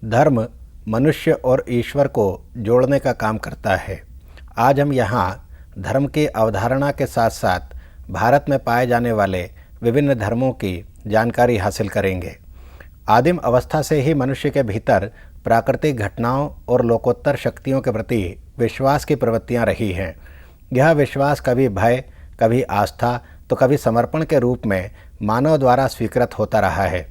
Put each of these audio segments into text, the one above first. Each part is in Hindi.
धर्म मनुष्य और ईश्वर को जोड़ने का काम करता है। आज हम यहाँ धर्म की अवधारणा के साथ साथ भारत में पाए जाने वाले विभिन्न धर्मों की जानकारी हासिल करेंगे। आदिम अवस्था से ही मनुष्य के भीतर प्राकृतिक घटनाओं और लोकोत्तर शक्तियों के प्रति विश्वास की प्रवृत्तियाँ रही हैं। यह विश्वास कभी भय, कभी आस्था तो कभी समर्पण के रूप में मानव द्वारा स्वीकृत होता रहा है।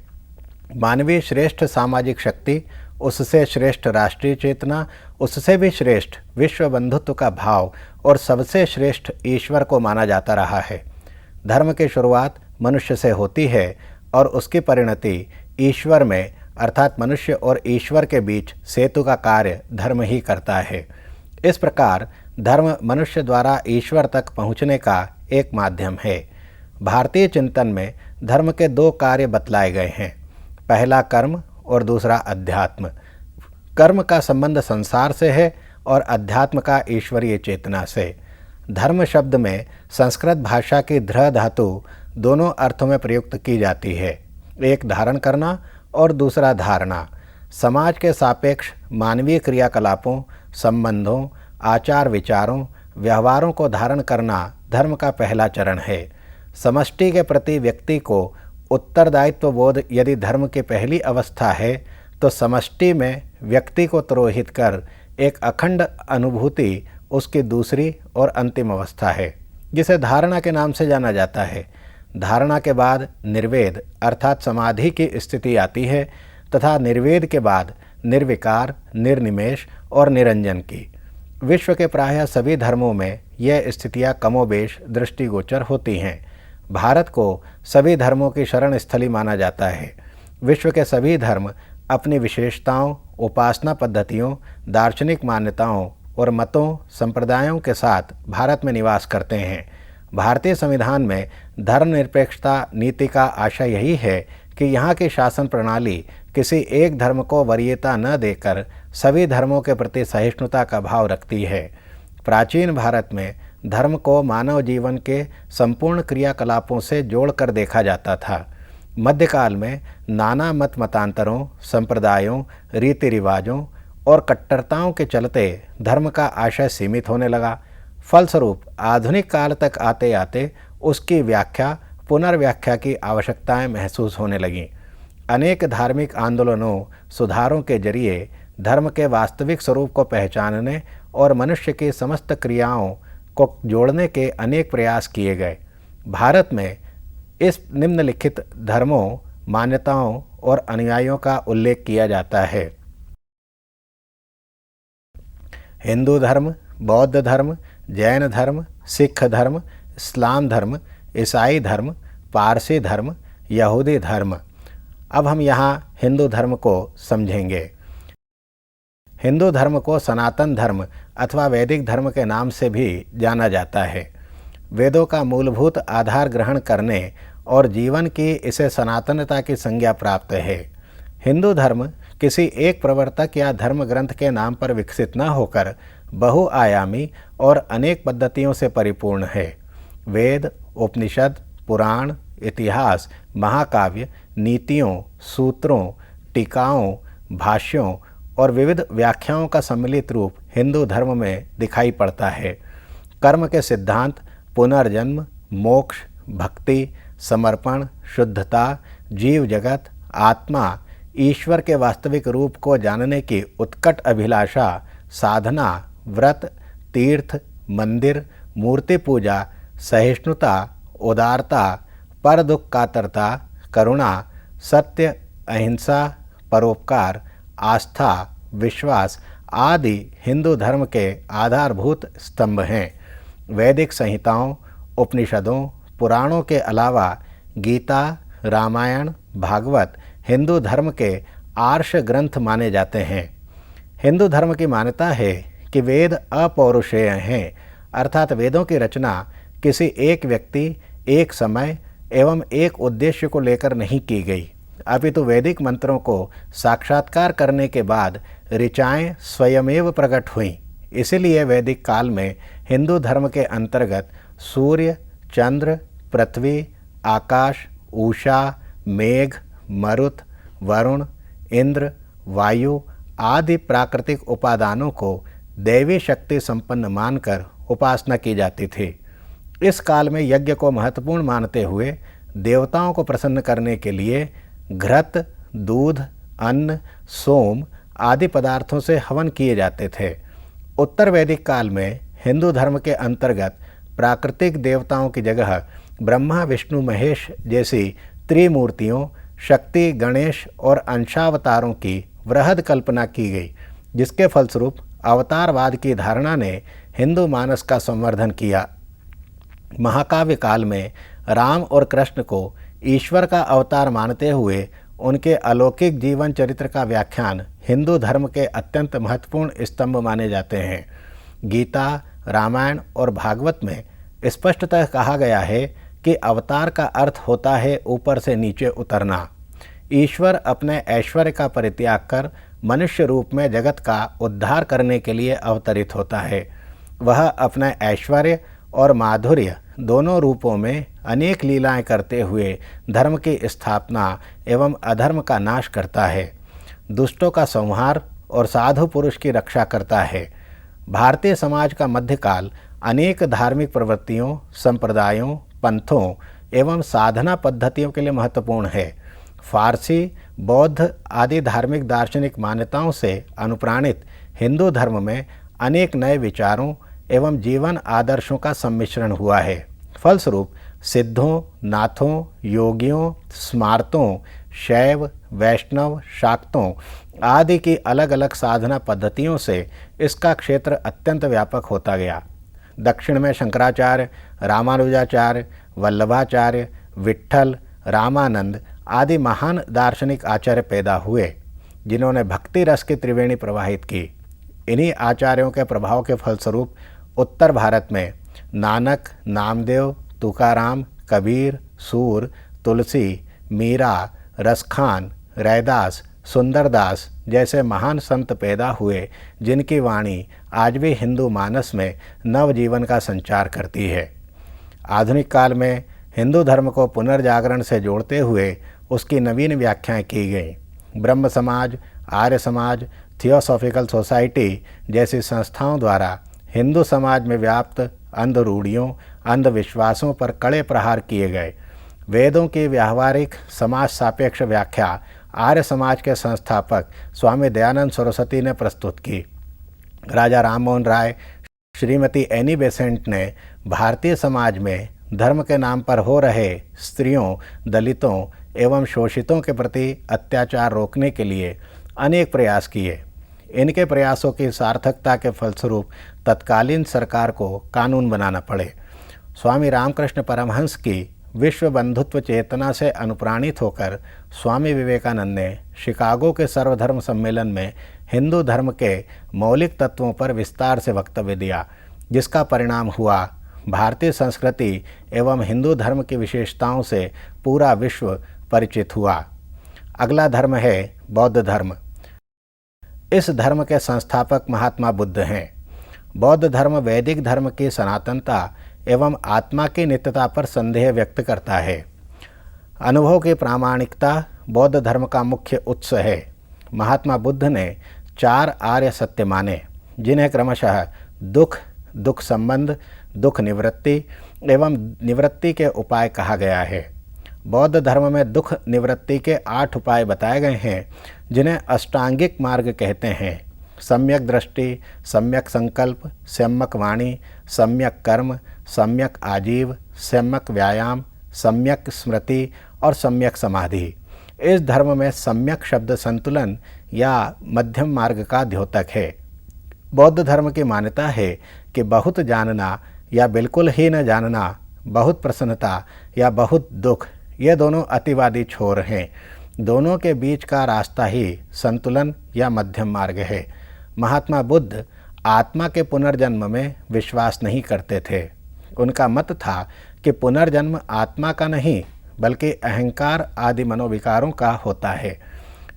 मानवीय श्रेष्ठ सामाजिक शक्ति, उससे श्रेष्ठ राष्ट्रीय चेतना, उससे भी श्रेष्ठ विश्व बंधुत्व का भाव और सबसे श्रेष्ठ ईश्वर को माना जाता रहा है। धर्म की शुरुआत मनुष्य से होती है और उसकी परिणति ईश्वर में अर्थात मनुष्य और ईश्वर के बीच सेतु का कार्य धर्म ही करता है। इस प्रकार धर्म मनुष्य द्वारा ईश्वर तक पहुँचने का एक माध्यम है। भारतीय चिंतन में धर्म के दो कार्य बतलाए गए हैं, पहला कर्म और दूसरा अध्यात्म। कर्म का संबंध संसार से है और अध्यात्म का ईश्वरीय चेतना से। धर्म शब्द में संस्कृत भाषा की ध्र धातु दोनों अर्थों में प्रयुक्त की जाती है, एक धारण करना और दूसरा धारणा। समाज के सापेक्ष मानवीय क्रियाकलापों, संबंधों, आचार विचारों, व्यवहारों को धारण करना धर्म का पहला चरण है। समष्टि के प्रति व्यक्ति को उत्तरदायित्व बोध यदि धर्म की पहली अवस्था है, तो समष्टि में व्यक्ति को तिरोहित कर एक अखंड अनुभूति उसकी दूसरी और अंतिम अवस्था है, जिसे धारणा के नाम से जाना जाता है। धारणा के बाद निर्वेद अर्थात समाधि की स्थिति आती है तथा निर्वेद के बाद निर्विकार, निर्निमेष और निरंजन की। विश्व के प्रायः सभी धर्मों में यह स्थितियाँ कमोबेश दृष्टिगोचर होती हैं। भारत को सभी धर्मों की शरण स्थली माना जाता है। विश्व के सभी धर्म अपनी विशेषताओं, उपासना पद्धतियों, दार्शनिक मान्यताओं और मतों, संप्रदायों के साथ भारत में निवास करते हैं। भारतीय संविधान में धर्मनिरपेक्षता नीति का आशय यही है कि यहाँ की शासन प्रणाली किसी एक धर्म को वरीयता न देकर सभी धर्मों के प्रति सहिष्णुता का भाव रखती है। प्राचीन भारत में धर्म को मानव जीवन के संपूर्ण क्रियाकलापों से जोड़कर देखा जाता था। मध्यकाल में नाना मत मतांतरों, संप्रदायों, रीति रिवाजों और कट्टरताओं के चलते धर्म का आशय सीमित होने लगा। फलस्वरूप आधुनिक काल तक आते आते उसकी व्याख्या, पुनर्व्याख्या की आवश्यकताएं महसूस होने लगीं। अनेक धार्मिक आंदोलनों, सुधारों के जरिए धर्म के वास्तविक स्वरूप को पहचानने और मनुष्य की समस्त क्रियाओं को जोड़ने के अनेक प्रयास किए गए। भारत में इस निम्नलिखित धर्मों, मान्यताओं और अनुयायियों का उल्लेख किया जाता है। हिंदू धर्म, बौद्ध धर्म, जैन धर्म, सिख धर्म, इस्लाम धर्म, ईसाई धर्म, पारसी धर्म, यहूदी धर्म। अब हम यहाँ हिंदू धर्म को समझेंगे। हिंदू धर्म को सनातन धर्म अथवा वैदिक धर्म के नाम से भी जाना जाता है। वेदों का मूलभूत आधार ग्रहण करने और जीवन की इसे सनातनता की संज्ञा प्राप्त है। हिंदू धर्म किसी एक प्रवर्तक या धर्म ग्रंथ के नाम पर विकसित न होकर बहुआयामी और अनेक पद्धतियों से परिपूर्ण है। वेद, उपनिषद, पुराण, इतिहास, महाकाव्य, नीतियों, सूत्रों, टीकाओं, भाष्यों और विविध व्याख्याओं का सम्मिलित रूप हिंदू धर्म में दिखाई पड़ता है। कर्म के सिद्धांत पुनर्जन्म, मोक्ष, भक्ति, समर्पण, शुद्धता, जीव जगत, आत्मा, ईश्वर के वास्तविक रूप को जानने की उत्कट अभिलाषा, साधना, व्रत, तीर्थ, मंदिर, मूर्ति पूजा, सहिष्णुता, उदारता, पर दुख कातरता, करुणा, सत्य, अहिंसा, परोपकार, आस्था, विश्वास आदि हिंदू धर्म के आधारभूत स्तंभ हैं। वैदिक संहिताओं, उपनिषदों, पुराणों के अलावा गीता, रामायण, भागवत हिंदू धर्म के आर्ष ग्रंथ माने जाते हैं। हिंदू धर्म की मान्यता है कि वेद अपौरुषेय हैं, अर्थात वेदों की रचना किसी एक व्यक्ति, एक समय एवं एक उद्देश्य को लेकर नहीं की गई, अपितु वैदिक मंत्रों को साक्षात्कार करने के बाद ऋचाएँ स्वयमेव प्रकट हुईं। इसीलिए वैदिक काल में हिंदू धर्म के अंतर्गत सूर्य, चंद्र, पृथ्वी, आकाश, उषा, मेघ, मरुत, वरुण, इंद्र, वायु आदि प्राकृतिक उपादानों को दैवी शक्ति संपन्न मानकर उपासना की जाती थी। इस काल में यज्ञ को महत्वपूर्ण मानते हुए देवताओं को प्रसन्न करने के लिए घृत, दूध, अन्न, सोम आदि पदार्थों से हवन किए जाते थे। उत्तर वैदिक काल में हिंदू धर्म के अंतर्गत प्राकृतिक देवताओं की जगह ब्रह्मा, विष्णु, महेश जैसी त्रिमूर्तियों, शक्ति, गणेश और अंशावतारों की वृहद कल्पना की गई, जिसके फलस्वरूप अवतारवाद की धारणा ने हिंदू मानस का संवर्धन किया। महाकाव्य काल में राम और कृष्ण को ईश्वर का अवतार मानते हुए उनके अलौकिक जीवन चरित्र का व्याख्यान हिंदू धर्म के अत्यंत महत्वपूर्ण स्तंभ माने जाते हैं। गीता, रामायण और भागवत में स्पष्टतः कहा गया है कि अवतार का अर्थ होता है ऊपर से नीचे उतरना। ईश्वर अपने ऐश्वर्य का परित्याग कर मनुष्य रूप में जगत का उद्धार करने के लिए अवतरित होता है। वह अपने ऐश्वर्य और माधुर्य दोनों रूपों में अनेक लीलाएं करते हुए धर्म की स्थापना एवं अधर्म का नाश करता है, दुष्टों का संहार और साधु पुरुष की रक्षा करता है। भारतीय समाज का मध्यकाल अनेक धार्मिक प्रवृत्तियों, संप्रदायों, पंथों एवं साधना पद्धतियों के लिए महत्वपूर्ण है। फारसी, बौद्ध आदि धार्मिक दार्शनिक मान्यताओं से अनुप्राणित हिंदू धर्म में अनेक नए विचारों एवं जीवन आदर्शों का सम्मिश्रण हुआ है। फलस्वरूप सिद्धों, नाथों, योगियों, स्मार्तों, शैव, वैष्णव, शाक्तों आदि की अलग अलग साधना पद्धतियों से इसका क्षेत्र अत्यंत व्यापक होता गया। दक्षिण में शंकराचार्य, रामानुजाचार्य, वल्लभाचार्य, विट्ठल, रामानंद आदि महान दार्शनिक आचार्य पैदा हुए, जिन्होंने भक्ति रस की त्रिवेणी प्रवाहित की। इन्हीं आचार्यों के प्रभाव के फलस्वरूप उत्तर भारत में नानक, नामदेव, तुकाराम, कबीर, सूर, तुलसी, मीरा, रसखान, रैदास, सुंदरदास जैसे महान संत पैदा हुए, जिनकी वाणी आज भी हिंदू मानस में नवजीवन का संचार करती है। आधुनिक काल में हिंदू धर्म को पुनर्जागरण से जोड़ते हुए उसकी नवीन व्याख्याएं की गई। ब्रह्म समाज, आर्य समाज, थियोसॉफिकल सोसाइटी जैसी संस्थाओं द्वारा हिंदू समाज में व्याप्त अंधरूढ़ियों, अंधविश्वासों पर कड़े प्रहार किए गए। वेदों की व्यावहारिक समाज सापेक्ष व्याख्या आर्य समाज के संस्थापक स्वामी दयानंद सरस्वती ने प्रस्तुत की। राजा राममोहन राय, श्रीमती एनी बेसेंट ने भारतीय समाज में धर्म के नाम पर हो रहे स्त्रियों, दलितों एवं शोषितों के प्रति अत्याचार रोकने के लिए अनेक प्रयास किए। इनके प्रयासों की सार्थकता के फलस्वरूप तत्कालीन सरकार को कानून बनाना पड़े। स्वामी रामकृष्ण परमहंस की विश्व बंधुत्व चेतना से अनुप्राणित होकर स्वामी विवेकानंद ने शिकागो के सर्वधर्म सम्मेलन में हिंदू धर्म के मौलिक तत्वों पर विस्तार से वक्तव्य दिया, जिसका परिणाम हुआ भारतीय संस्कृति एवं हिंदू धर्म की विशेषताओं से पूरा विश्व परिचित हुआ। अगला धर्म है बौद्ध धर्म। इस धर्म के संस्थापक महात्मा बुद्ध हैं। बौद्ध धर्म वैदिक धर्म की सनातनता एवं आत्मा की नित्यता पर संदेह व्यक्त करता है। अनुभव की प्रामाणिकता बौद्ध धर्म का मुख्य उत्स है। महात्मा बुद्ध ने 4 आर्य सत्य माने, जिन्हें क्रमशः दुख, दुख संबंध, दुख निवृत्ति एवं निवृत्ति के उपाय कहा गया है। बौद्ध धर्म में दुख निवृत्ति के 8 उपाय बताए गए हैं, जिन्हें अष्टांगिक मार्ग कहते हैं। सम्यक दृष्टि, सम्यक संकल्प, सम्यक वाणी, सम्यक कर्म, सम्यक आजीव, सम्यक व्यायाम, सम्यक स्मृति और सम्यक समाधि। इस धर्म में सम्यक शब्द संतुलन या मध्यम मार्ग का द्योतक है। बौद्ध धर्म की मान्यता है कि बहुत जानना या बिल्कुल ही न जानना, बहुत प्रसन्नता या बहुत दुख, ये दोनों अतिवादी छोर हैं। दोनों के बीच का रास्ता ही संतुलन या मध्यम मार्ग है। महात्मा बुद्ध आत्मा के पुनर्जन्म में विश्वास नहीं करते थे। उनका मत था कि पुनर्जन्म आत्मा का नहीं बल्कि अहंकार आदि मनोविकारों का होता है।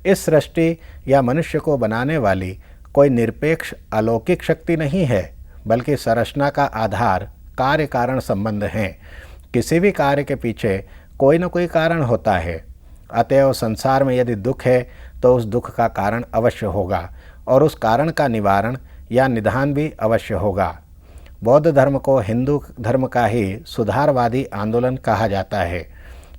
इस सृष्टि या मनुष्य को बनाने वाली कोई निरपेक्ष अलौकिक शक्ति नहीं है, बल्कि संरचना का आधार कार्य कारण संबंध हैं। किसी भी कार्य के पीछे कोई न कोई कारण होता है। अतएव संसार में यदि दुख है तो उस दुख का कारण अवश्य होगा और उस कारण का निवारण या निदान भी अवश्य होगा। बौद्ध धर्म को हिंदू धर्म का ही सुधारवादी आंदोलन कहा जाता है।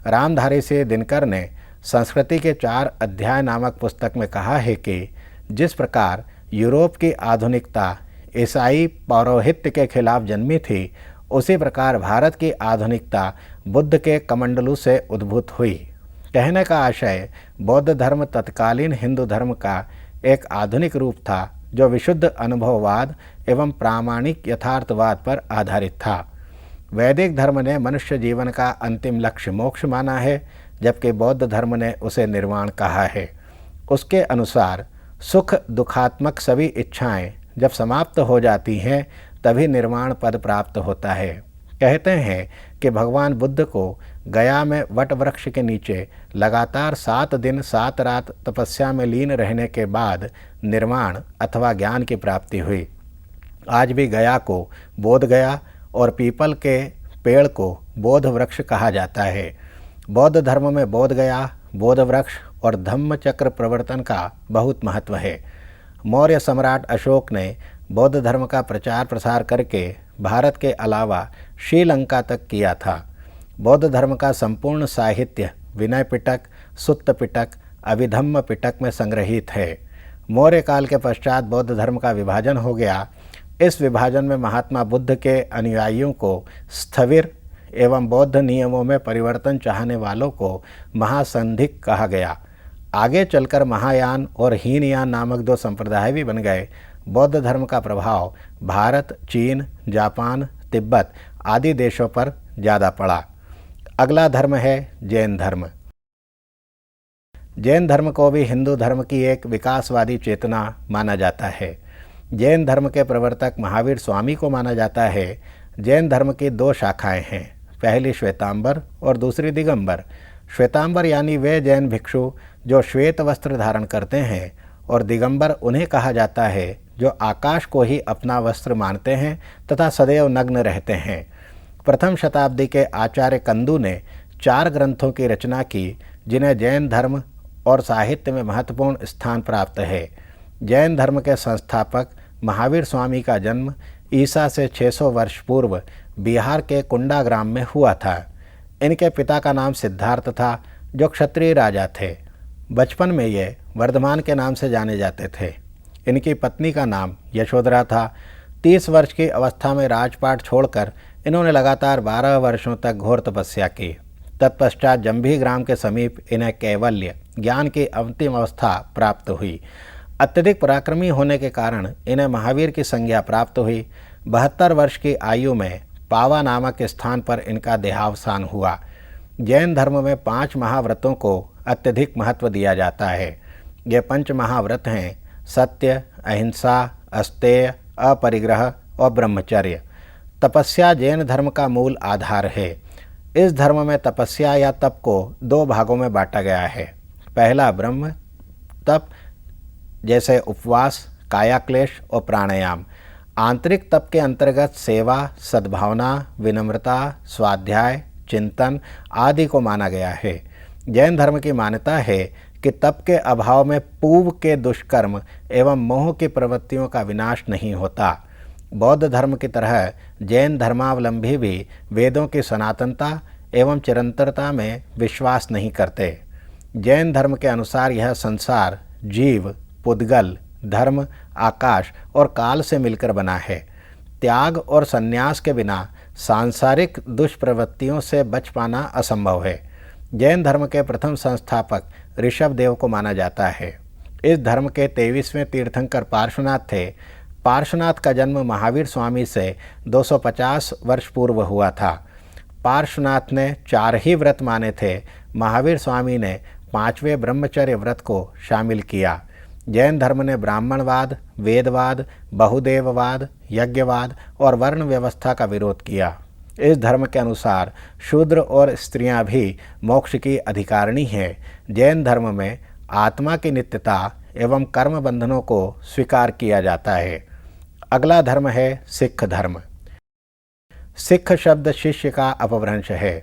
रामधारी सिंह दिनकर ने संस्कृति के 4 अध्याय नामक पुस्तक में कहा है कि जिस प्रकार यूरोप की आधुनिकता ईसाई पौरोहित्य के खिलाफ जन्मी थी, उसी प्रकार भारत की आधुनिकता बुद्ध के कमंडलू से उद्भूत हुई। कहने का आशय बौद्ध धर्म तत्कालीन हिंदू धर्म का एक आधुनिक रूप था जो विशुद्ध अनुभववाद एवं प्रामाणिक यथार्थवाद पर आधारित था। वैदिक धर्म ने मनुष्य जीवन का अंतिम लक्ष्य मोक्ष माना है, जबकि बौद्ध धर्म ने उसे निर्वाण कहा है। उसके अनुसार सुख दुखात्मक सभी इच्छाएं जब समाप्त हो जाती हैं तभी निर्वाण पद प्राप्त होता है। कहते हैं कि भगवान बुद्ध को गया में वट वृक्ष के नीचे लगातार 7 दिन 7 रात तपस्या में लीन रहने के बाद निर्वाण अथवा ज्ञान की प्राप्ति हुई। आज भी गया को बोध गया और पीपल के पेड़ को बोध वृक्ष कहा जाता है। बौद्ध धर्म में बोध गया, बोध वृक्ष और धम्म चक्र प्रवर्तन का बहुत महत्व है। मौर्य सम्राट अशोक ने बौद्ध धर्म का प्रचार प्रसार करके भारत के अलावा श्रीलंका तक किया था। बौद्ध धर्म का संपूर्ण साहित्य विनय पिटक, सुत्त पिटक, अभिधम्म पिटक में संग्रहित है। मौर्य काल के पश्चात बौद्ध धर्म का विभाजन हो गया। इस विभाजन में महात्मा बुद्ध के अनुयायियों को स्थविर एवं बौद्ध नियमों में परिवर्तन चाहने वालों को महासंधिक कहा गया। आगे चलकर महायान और हीनयान नामक 2 संप्रदाय भी बन गए। बौद्ध धर्म का प्रभाव भारत, चीन, जापान, तिब्बत आदि देशों पर ज़्यादा पड़ा। अगला धर्म है जैन धर्म। जैन धर्म को भी हिंदू धर्म की एक विकासवादी चेतना माना जाता है। जैन धर्म के प्रवर्तक महावीर स्वामी को माना जाता है। जैन धर्म की 2 शाखाएं हैं, पहली श्वेतांबर और दूसरी दिगंबर। श्वेतांबर यानी वे जैन भिक्षु जो श्वेत वस्त्र धारण करते हैं और दिगंबर उन्हें कहा जाता है जो आकाश को ही अपना वस्त्र मानते हैं तथा सदैव नग्न रहते हैं। प्रथम शताब्दी के आचार्य कंदू ने 4 ग्रंथों की रचना की जिन्हें जैन धर्म और साहित्य में महत्वपूर्ण स्थान प्राप्त है। जैन धर्म के संस्थापक महावीर स्वामी का जन्म ईसा से 600 वर्ष पूर्व बिहार के कुंडा ग्राम में हुआ था। इनके पिता का नाम सिद्धार्थ था जो क्षत्रिय राजा थे। बचपन में ये वर्धमान के नाम से जाने जाते थे। इनकी पत्नी का नाम यशोधरा था। 30 वर्ष की अवस्था में राजपाट छोड़कर इन्होंने लगातार 12 वर्षों तक घोर तपस्या की। तत्पश्चात जंभी ग्राम के समीप इन्हें कैवल्य ज्ञान की अंतिम अवस्था प्राप्त हुई। अत्यधिक पराक्रमी होने के कारण इन्हें महावीर की संज्ञा प्राप्त हुई। 72 वर्ष की आयु में पावा नामक स्थान पर इनका देहावसान हुआ। जैन धर्म में 5 महाव्रतों को अत्यधिक महत्व दिया जाता है। ये 5 महाव्रत हैं: सत्य, अहिंसा, अस्तेय, अपरिग्रह और ब्रह्मचर्य। तपस्या जैन धर्म का मूल आधार है। इस धर्म में तपस्या या तप को 2 भागों में बांटा गया है। पहला ब्रह्म तप जैसे उपवास, कायाक्लेश और प्राणायाम। आंतरिक तप के अंतर्गत सेवा, सद्भावना, विनम्रता, स्वाध्याय, चिंतन आदि को माना गया है। जैन धर्म की मान्यता है कि तप के अभाव में पूर्व के दुष्कर्म एवं मोह की प्रवृत्तियों का विनाश नहीं होता। बौद्ध धर्म की तरह जैन धर्मावलंबी भी वेदों की सनातनता एवं चिरंतरता में विश्वास नहीं करते। जैन धर्म के अनुसार यह संसार जीव, पुद्गल, धर्म, आकाश और काल से मिलकर बना है। त्याग और संन्यास के बिना सांसारिक दुष्प्रवृत्तियों से बच पाना असंभव है। जैन धर्म के प्रथम संस्थापक ऋषभ देव को माना जाता है। इस धर्म के 23वें तीर्थंकर पार्श्वनाथ थे। पार्श्वनाथ का जन्म महावीर स्वामी से 250 वर्ष पूर्व हुआ था। पार्श्वनाथ ने 4 ही व्रत माने थे। महावीर स्वामी ने 5वें ब्रह्मचर्य व्रत को शामिल किया। जैन धर्म ने ब्राह्मणवाद, वेदवाद, बहुदेववाद, यज्ञवाद और वर्ण व्यवस्था का विरोध किया। इस धर्म के अनुसार शूद्र और स्त्रियां भी मोक्ष की अधिकारिणी हैं। जैन धर्म में आत्मा की नित्यता एवं कर्म बंधनों को स्वीकार किया जाता है। अगला धर्म है सिख धर्म। सिख शब्द शिष्य का अपभ्रंश है।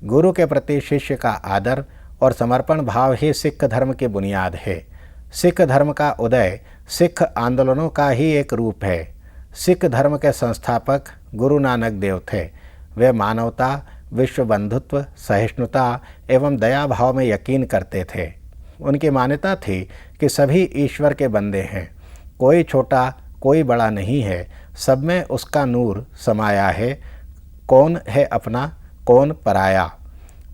गुरु के प्रति शिष्य का आदर और समर्पण भाव ही सिख धर्म की बुनियाद है। सिख धर्म का उदय सिख आंदोलनों का ही एक रूप है। सिख धर्म के संस्थापक गुरु नानक देव थे। वे मानवता, विश्व बंधुत्व, सहिष्णुता एवं दया भाव में यकीन करते थे। उनकी मान्यता थी कि सभी ईश्वर के बंदे हैं, कोई छोटा कोई बड़ा नहीं है, सब में उसका नूर समाया है, कौन है अपना कौन पराया।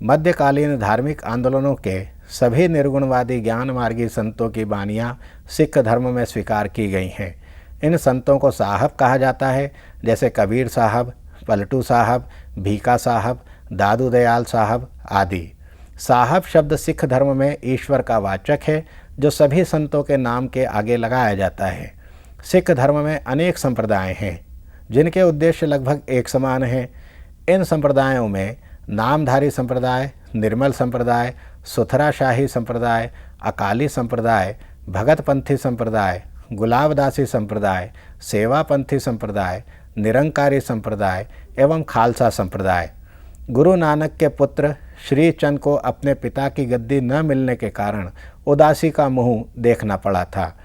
मध्यकालीन धार्मिक आंदोलनों के सभी निर्गुणवादी ज्ञान मार्गी संतों की बानियाँ सिख धर्म में स्वीकार की गई हैं। इन संतों को साहब कहा जाता है, जैसे कबीर साहब, पलटू साहब, भीका साहब, दादू दयाल साहब आदि। साहब शब्द सिख धर्म में ईश्वर का वाचक है, जो सभी संतों के नाम के आगे लगाया जाता है। सिख धर्म में अनेक संप्रदाय हैं, जिनके उद्देश्य लगभग एक समान हैं। इन संप्रदायों में नामधारी संप्रदाय, निर्मल संप्रदाय, सुथराशाही संप्रदाय, अकाली संप्रदाय, भगतपंथी संप्रदाय, गुलाबदासी संप्रदाय, सेवापंथी संप्रदाय, निरंकारी संप्रदाय एवं खालसा संप्रदाय। गुरु नानक के पुत्र श्री चंद को अपने पिता की गद्दी न मिलने के कारण उदासी का मुंह देखना पड़ा था,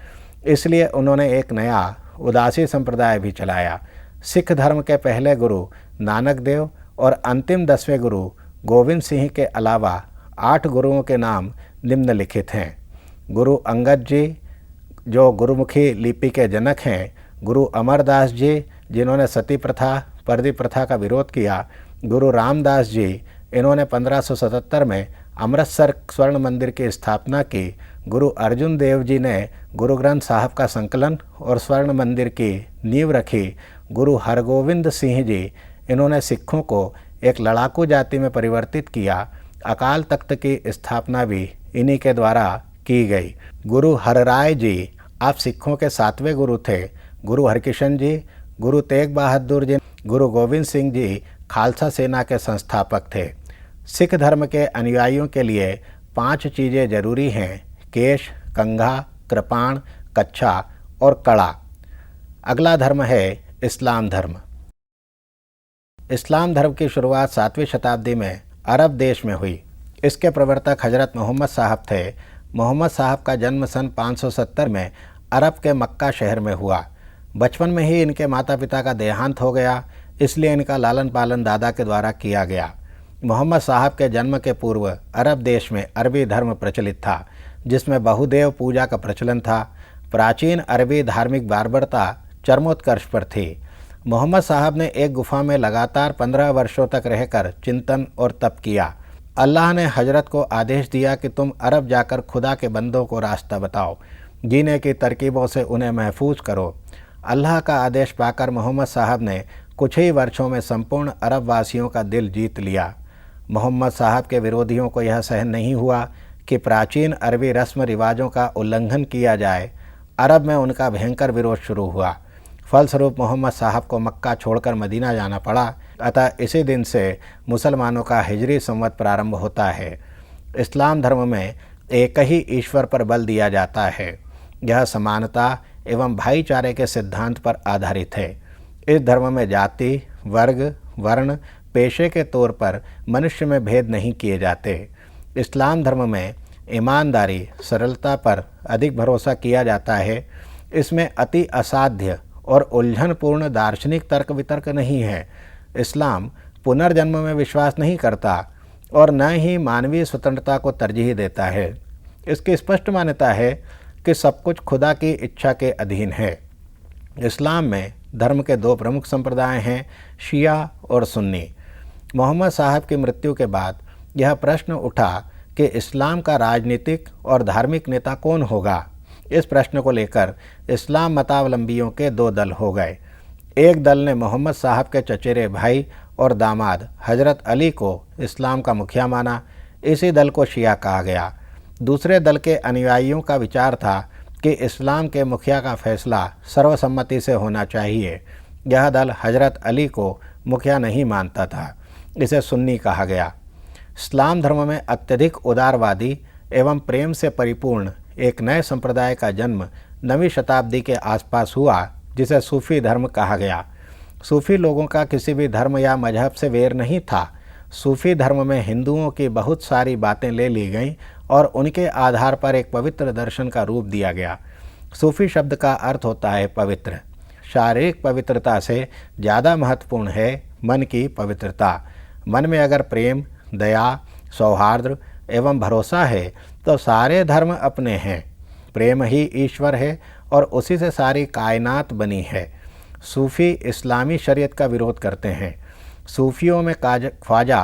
इसलिए उन्होंने एक नया उदासी संप्रदाय भी चलाया। सिख धर्म के पहले गुरु नानक देव और अंतिम 10वें गुरु गोविंद सिंह के अलावा 8 गुरुओं के नाम निम्नलिखित हैं। गुरु अंगद जी, जो गुरुमुखी लिपि के जनक हैं। गुरु अमरदास जी, जिन्होंने सती प्रथा, पर्दी प्रथा का विरोध किया। गुरु रामदास जी, इन्होंने 1577 में अमृतसर स्वर्ण मंदिर की स्थापना की। गुरु अर्जुन देव जी ने गुरु ग्रंथ साहब का संकलन और स्वर्ण मंदिर की नींव रखी। गुरु हरगोविंद सिंह जी, इन्होंने सिखों को एक लड़ाकू जाति में परिवर्तित किया। अकाल तख्त की स्थापना भी इन्हीं के द्वारा की गई। गुरु हरराय जी, आप सिखों के 7वें गुरु थे। गुरु हरकिशन जी, गुरु तेग बहादुर जी, गुरु गोविंद सिंह जी खालसा सेना के संस्थापक थे। सिख धर्म के अनुयायियों के लिए 5 चीज़ें जरूरी हैं: केश, कंघा, कृपाण, कच्छा और कड़ा। अगला धर्म है इस्लाम धर्म। इस्लाम धर्म की शुरुआत 7वीं शताब्दी में अरब देश में हुई। इसके प्रवर्तक हजरत मोहम्मद साहब थे। मोहम्मद साहब का जन्म सन 570 में अरब के मक्का शहर में हुआ। बचपन में ही इनके माता पिता का देहांत हो गया, इसलिए इनका लालन पालन दादा के द्वारा किया गया। मोहम्मद साहब के जन्म के पूर्व अरब देश में अरबी धर्म प्रचलित था, जिसमें बहुदेव पूजा का प्रचलन था। प्राचीन अरबी धार्मिक बार्बरता चरमोत्कर्ष पर थी। मोहम्मद साहब ने एक गुफा में लगातार 15 वर्षों तक रहकर चिंतन और तप किया। अल्लाह ने हजरत को आदेश दिया कि तुम अरब जाकर खुदा के बंदों को रास्ता बताओ, जीने की तरकीबों से उन्हें महफूज करो। अल्लाह का आदेश पाकर मोहम्मद साहब ने कुछ ही वर्षों में संपूर्ण अरब वासियों का दिल जीत लिया। मोहम्मद साहब के विरोधियों को यह सहन नहीं हुआ कि प्राचीन अरबी रस्म रिवाजों का उल्लंघन किया जाए। अरब में उनका भयंकर विरोध शुरू हुआ। फलस्वरूप मोहम्मद साहब को मक्का छोड़कर मदीना जाना पड़ा। अतः इसी दिन से मुसलमानों का हिजरी संवत प्रारंभ होता है। इस्लाम धर्म में एक ही ईश्वर पर बल दिया जाता है। यह समानता एवं भाईचारे के सिद्धांत पर आधारित है। इस धर्म में जाति, वर्ग, वर्ण, पेशे के तौर पर मनुष्य में भेद नहीं किए जाते। इस्लाम धर्म में ईमानदारी, सरलता पर अधिक भरोसा किया जाता है। इसमें अति असाध्य और उलझनपूर्ण दार्शनिक तर्क वितर्क नहीं है। इस्लाम पुनर्जन्म में विश्वास नहीं करता और न ही मानवीय स्वतंत्रता को तरजीह देता है। इसकी स्पष्ट मान्यता है कि सब कुछ खुदा की इच्छा के अधीन है। इस्लाम में धर्म के 2 प्रमुख संप्रदाय हैं, शिया और सुन्नी। मोहम्मद साहब की मृत्यु के बाद यह प्रश्न उठा कि इस्लाम का राजनीतिक और धार्मिक नेता कौन होगा। इस प्रश्न को लेकर इस्लाम मतावलंबियों के 2 दल हो गए। एक दल ने मोहम्मद साहब के चचेरे भाई और दामाद हजरत अली को इस्लाम का मुखिया माना। इसी दल को शिया कहा गया। दूसरे दल के अनुयायियों का विचार था कि इस्लाम के मुखिया का फैसला सर्वसम्मति से होना चाहिए। यह दल हजरत अली को मुखिया नहीं मानता था। इसे सुन्नी कहा गया। इस्लाम धर्म में अत्यधिक उदारवादी एवं प्रेम से परिपूर्ण एक नए संप्रदाय का जन्म 9वीं शताब्दी के आसपास हुआ, जिसे सूफी धर्म कहा गया। सूफी लोगों का किसी भी धर्म या मजहब से वैर नहीं था। सूफी धर्म में हिंदुओं की बहुत सारी बातें ले ली गईं और उनके आधार पर एक पवित्र दर्शन का रूप दिया गया। सूफी शब्द का अर्थ होता है पवित्र। शारीरिक पवित्रता से ज़्यादा महत्वपूर्ण है मन की पवित्रता। मन में अगर प्रेम, दया, सौहार्द एवं भरोसा है तो सारे धर्म अपने हैं। प्रेम ही ईश्वर है और उसी से सारी कायनात बनी है। सूफ़ी इस्लामी शरीयत का विरोध करते हैं। सूफियों में ख्वाजा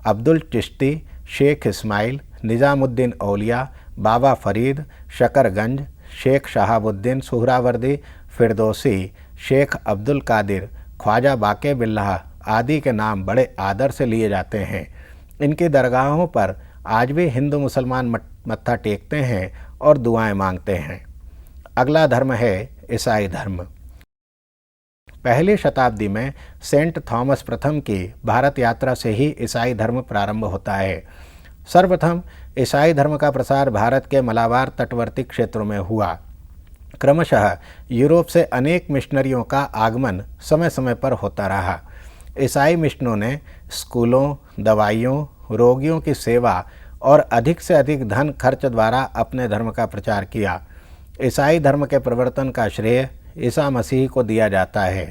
अब्दुल चिश्ती, शेख इस्माइल, निज़ामुद्दीन औलिया, बाबा फरीद, शकरगंज, शेख शहाबुद्दीन सुहरावर्दी, फिरदौसी, शेख अब्दुल कादिर, ख्वाजा बाके बिल्लाह आदि के नाम बड़े आदर से लिए जाते हैं। इनकी दरगाहों पर आज भी हिंदू मुसलमान मत्था टेकते हैं और दुआएं मांगते हैं। अगला धर्म है ईसाई धर्म। पहली शताब्दी में सेंट थॉमस प्रथम की भारत यात्रा से ही ईसाई धर्म प्रारंभ होता है। सर्वप्रथम ईसाई धर्म का प्रसार भारत के मलाबार तटवर्ती क्षेत्रों में हुआ। क्रमशः यूरोप से अनेक मिशनरियों का आगमन समय समय पर होता रहा। ईसाई मिशनों ने स्कूलों, दवाइयों, रोगियों की सेवा और अधिक से अधिक धन खर्च द्वारा अपने धर्म का प्रचार किया। ईसाई धर्म के प्रवर्तन का श्रेय ईसा मसीह को दिया जाता है।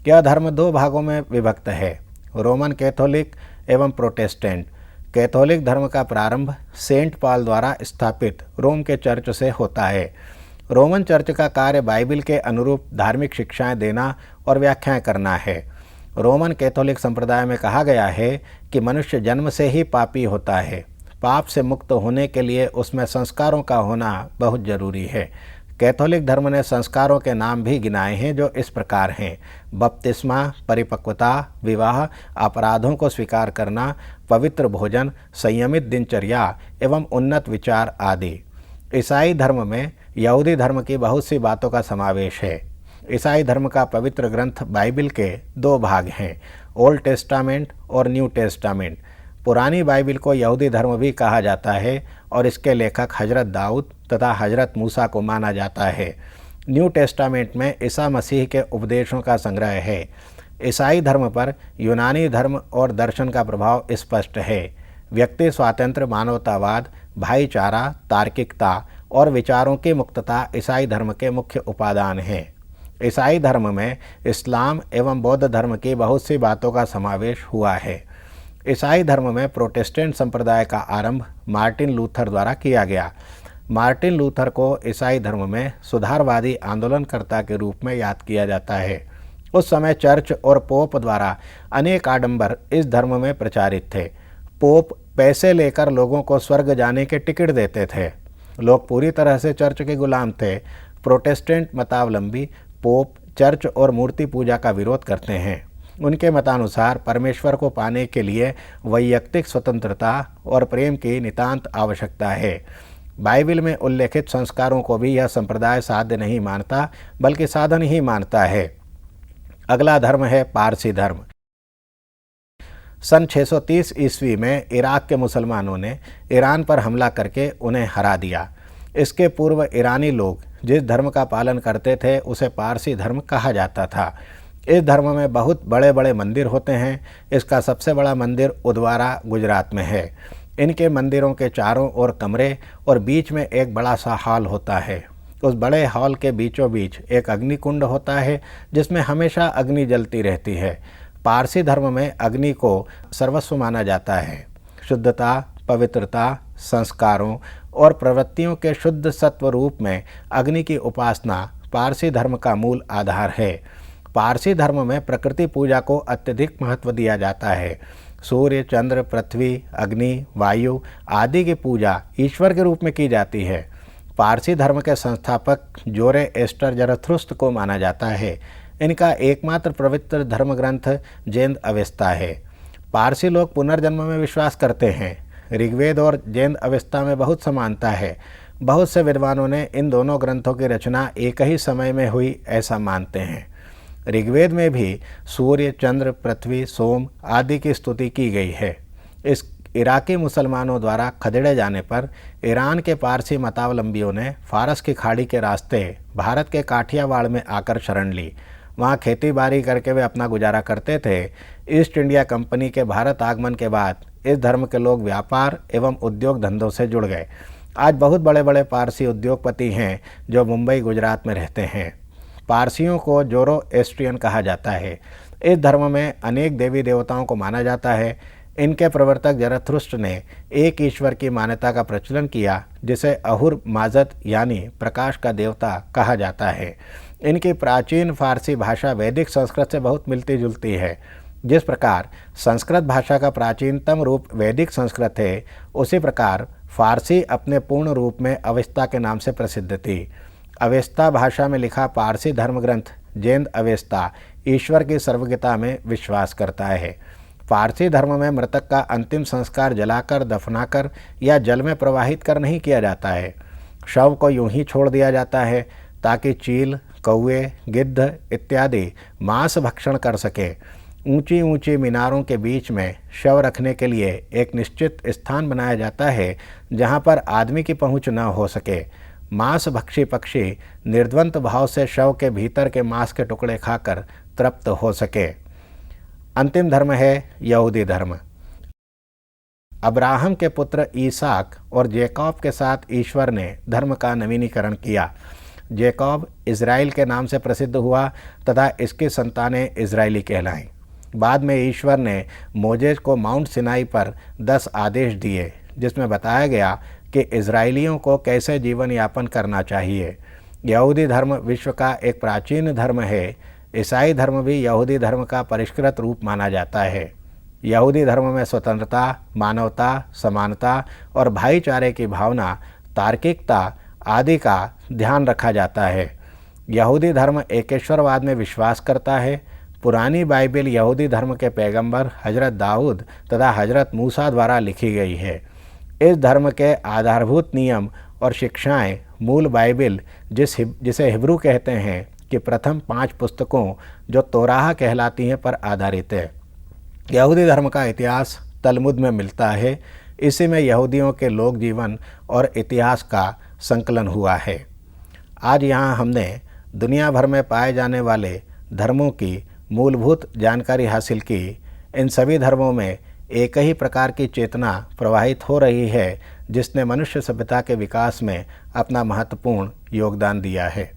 यह धर्म दो भागों में विभक्त है, रोमन कैथोलिक एवं प्रोटेस्टेंट। कैथोलिक धर्म का प्रारंभ सेंट पॉल द्वारा स्थापित रोम के चर्च से होता है। रोमन चर्च का कार्य बाइबिल के अनुरूप धार्मिक शिक्षाएं देना और व्याख्याएं करना है। रोमन कैथोलिक संप्रदाय में कहा गया है कि मनुष्य जन्म से ही पापी होता है। पाप से मुक्त होने के लिए उसमें संस्कारों का होना बहुत जरूरी है। कैथोलिक धर्म ने संस्कारों के नाम भी गिनाए हैं जो इस प्रकार हैं: बपतिस्मा, परिपक्वता, विवाह, अपराधों को स्वीकार करना, पवित्र भोजन, संयमित दिनचर्या एवं उन्नत विचार आदि। ईसाई धर्म में यहूदी धर्म की बहुत सी बातों का समावेश है। ईसाई धर्म का पवित्र ग्रंथ बाइबिल के दो भाग हैं, ओल्ड टेस्टामेंट और न्यू टेस्टामेंट। पुरानी बाइबिल को यहूदी धर्म भी कहा जाता है और इसके लेखक हजरत दाऊद तथा हजरत मूसा को माना जाता है। न्यू टेस्टामेंट में ईसा मसीह के उपदेशों का संग्रह है। ईसाई धर्म पर यूनानी धर्म और दर्शन का प्रभाव स्पष्ट है। व्यक्ति स्वातंत्र्य, मानवतावाद, भाईचारा, तार्किकता और विचारों की मुक्तता ईसाई धर्म के मुख्य उपादान हैं। ईसाई धर्म में इस्लाम एवं बौद्ध धर्म की बहुत सी बातों का समावेश हुआ है। ईसाई धर्म में प्रोटेस्टेंट संप्रदाय का आरंभ मार्टिन लूथर द्वारा किया गया। मार्टिन लूथर को ईसाई धर्म में सुधारवादी आंदोलनकर्ता के रूप में याद किया जाता है। उस समय चर्च और पोप द्वारा अनेक आडंबर इस धर्म में प्रचारित थे। पोप पैसे लेकर लोगों को स्वर्ग जाने के टिकट देते थे। लोग पूरी तरह से चर्च के गुलाम थे। प्रोटेस्टेंट मतावलंबी पोप चर्च और मूर्ति पूजा का विरोध करते हैं। उनके मतानुसार परमेश्वर को पाने के लिए वैयक्तिक स्वतंत्रता और प्रेम की नितांत आवश्यकता है। बाइबिल में उल्लेखित संस्कारों को भी यह संप्रदाय साध्य नहीं मानता बल्कि साधन ही मानता है। अगला धर्म है पारसी धर्म। सन 630 ईस्वी में इराक के मुसलमानों ने ईरान पर हमला करके उन्हें हरा दिया। इसके पूर्व ईरानी लोग जिस धर्म का पालन करते थे उसे पारसी धर्म कहा जाता था। इस धर्म में बहुत बड़े बड़े मंदिर होते हैं। इसका सबसे बड़ा मंदिर उदवारा गुजरात में है। इनके मंदिरों के चारों ओर कमरे और बीच में एक बड़ा सा हॉल होता है। उस बड़े हॉल के बीचों बीच एक अग्निकुंड होता है जिसमें हमेशा अग्नि जलती रहती है। पारसी धर्म में अग्नि को सर्वस्व माना जाता है। शुद्धता, पवित्रता, संस्कारों और प्रवृत्तियों के शुद्ध सत्व रूप में अग्नि की उपासना पारसी धर्म का मूल आधार है। पारसी धर्म में प्रकृति पूजा को अत्यधिक महत्व दिया जाता है। सूर्य, चंद्र, पृथ्वी, अग्नि, वायु आदि की पूजा ईश्वर के रूप में की जाती है। पारसी धर्म के संस्थापक जोरेएस्टर जरथुस्त्र को माना जाता है। इनका एकमात्र पवित्र धर्म ग्रंथ जैन अवेस्ता है। पारसी लोग पुनर्जन्म में विश्वास करते हैं। ऋग्वेद और जैन अवेस्ता में बहुत समानता है। बहुत से विद्वानों ने इन दोनों ग्रंथों की रचना एक ही समय में हुई ऐसा मानते हैं। ऋग्वेद में भी सूर्य, चंद्र, पृथ्वी, सोम आदि की स्तुति की गई है। इस इराकी मुसलमानों द्वारा खदेड़े जाने पर ईरान के पारसी मतावलंबियों ने फारस की खाड़ी के रास्ते भारत के काठियावाड़ में आकर शरण ली। वहाँ खेती बाड़ी करके वे अपना गुजारा करते थे। ईस्ट इंडिया कंपनी के भारत आगमन के बाद इस धर्म के लोग व्यापार एवं उद्योग धंधों से जुड़ गए। आज बहुत बड़े बड़े पारसी उद्योगपति हैं जो मुंबई गुजरात में रहते हैं। पारसियों को जोरोएस्ट्रियन कहा जाता है। इस धर्म में अनेक देवी देवताओं को माना जाता है। इनके प्रवर्तक जरथुस्त्र ने एक ईश्वर की मान्यता का प्रचलन किया, जिसे अहुर माजत यानी प्रकाश का देवता कहा जाता है। इनकी प्राचीन फारसी भाषा वैदिक संस्कृत से बहुत मिलती जुलती है। जिस प्रकार संस्कृत भाषा का प्राचीनतम रूप वैदिक संस्कृत है, उसी प्रकार फारसी अपने पूर्ण रूप में अवेस्ता के नाम से प्रसिद्ध थी। अवेस्ता भाषा में लिखा पारसी धर्म ग्रंथ जेंद अवेस्ता ईश्वर की सर्वज्ञता में विश्वास करता है। फारसी धर्म में मृतक का अंतिम संस्कार जलाकर, दफनाकर या जल में प्रवाहित कर नहीं किया जाता है। शव को यूं ही छोड़ दिया जाता है ताकि चील, कौवे, गिद्ध इत्यादि मांस भक्षण कर सके। ऊंची ऊंची मीनारों के बीच में शव रखने के लिए एक निश्चित स्थान बनाया जाता है जहां पर आदमी की पहुंच न हो सके। मांस भक्षी पक्षी निर्द्वंद भाव से शव के भीतर के मांस के टुकड़े खाकर तृप्त हो सके। अंतिम धर्म है यहूदी धर्म। अब्राहम के पुत्र ईसाक और जैकब के साथ ईश्वर ने धर्म का नवीनीकरण किया। जैकब इज़राइल के नाम से प्रसिद्ध हुआ तथा इसकी संतानें इज़राइली कहलाईं। बाद में ईश्वर ने मोजेस को माउंट सिनाई पर 10 आदेश दिए, जिसमें बताया गया कि इज़राइलियों को कैसे जीवन यापन करना चाहिए। यहूदी धर्म विश्व का एक प्राचीन धर्म है। ईसाई धर्म भी यहूदी धर्म का परिष्कृत रूप माना जाता है। यहूदी धर्म में स्वतंत्रता, मानवता, समानता और भाईचारे की भावना, तार्किकता आदि का ध्यान रखा जाता है। यहूदी धर्म एकेश्वरवाद में विश्वास करता है। पुरानी बाइबिल यहूदी धर्म के पैगंबर हजरत दाऊद तथा हजरत मूसा द्वारा लिखी गई है। इस धर्म के आधारभूत नियम और शिक्षाएं मूल बाइबिल जिसे हिब्रू कहते हैं कि प्रथम 5 पुस्तकों जो तोराह कहलाती हैं पर आधारित है। यहूदी धर्म का इतिहास तलमुद में मिलता है। इसी में यहूदियों के लोक जीवन और इतिहास का संकलन हुआ है। आज यहाँ हमने दुनिया भर में पाए जाने वाले धर्मों की मूलभूत जानकारी हासिल की। इन सभी धर्मों में एक ही प्रकार की चेतना प्रवाहित हो रही है, जिसने मनुष्य सभ्यता के विकास में अपना महत्वपूर्ण योगदान दिया है।